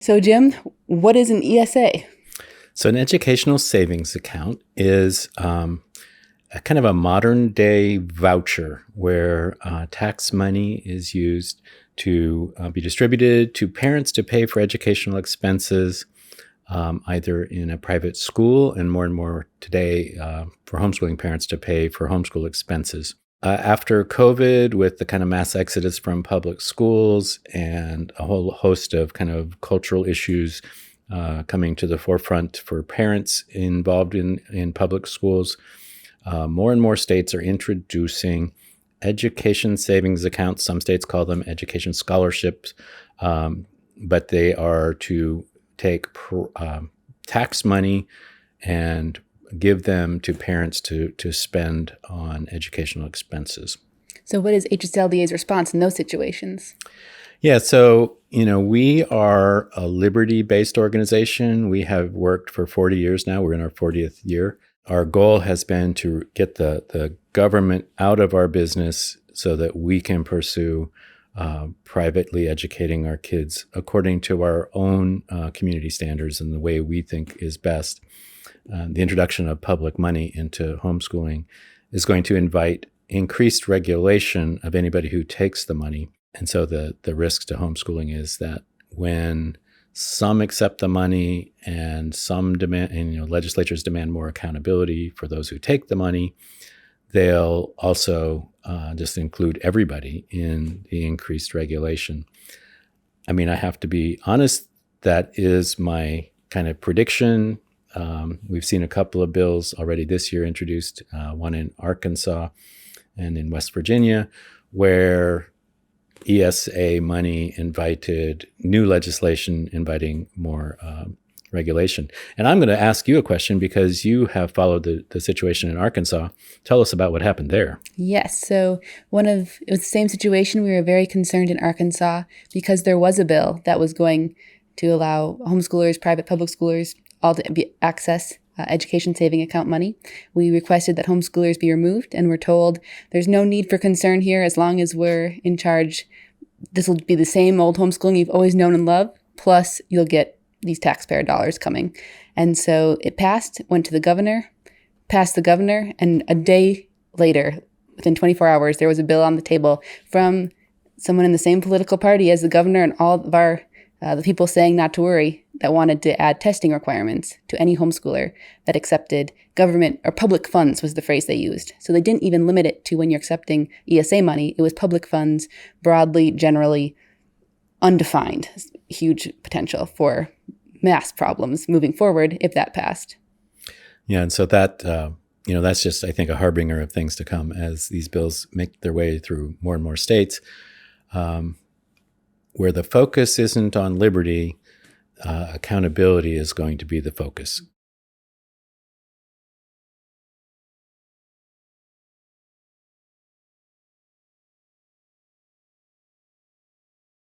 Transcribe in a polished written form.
So, Jim, what is an ESA? So an educational savings account is a kind of a modern day voucher where tax money is used to be distributed to parents to pay for educational expenses, either in a private school and more today for homeschooling parents to pay for homeschool expenses. After COVID, with the kind of mass exodus from public schools and a whole host of kind of cultural issues coming to the forefront for parents involved in public schools, more and more states are introducing education savings accounts. Some states call them education scholarships, but they are to take tax money and give them to parents to spend on educational expenses. So, what is HSLDA's response in those situations? Yeah, so, we are a liberty-based organization. We have worked for 40 years now. We're in our 40th year. Our goal has been to get the government out of our business so that we can pursue privately educating our kids according to our own community standards and the way we think is best. The introduction of public money into homeschooling is going to invite increased regulation of anybody who takes the money. And so the risk to homeschooling is that when some accept the money and some demand, and legislatures demand more accountability for those who take the money, they'll also just include everybody in the increased regulation. I mean, I have to be honest, that is my kind of prediction. We've seen a couple of bills already this year introduced, one in Arkansas and in West Virginia, where ESA money invited new legislation inviting more regulation. And I'm going to ask you a question because you have followed the situation in Arkansas. Tell us about what happened there. Yes. So, it was the same situation. We were very concerned in Arkansas because there was a bill that was going to allow homeschoolers, private public schoolers, all to access education saving account money. We requested that homeschoolers be removed and were told there's no need for concern here as long as we're in charge. This will be the same old homeschooling you've always known and loved, plus you'll get these taxpayer dollars coming. And so it passed, went to the governor, passed the governor, and a day later, within 24 hours, there was a bill on the table from someone in the same political party as the governor and all of our the people saying not to worry, that wanted to add testing requirements to any homeschooler that accepted government or public funds was the phrase they used. So they didn't even limit it to when you're accepting ESA money. It was public funds, broadly, generally, undefined. Huge potential for mass problems moving forward if that passed. Yeah, and so that, that's just, I think, a harbinger of things to come as these bills make their way through more and more states. Where the focus isn't on liberty, accountability is going to be the focus.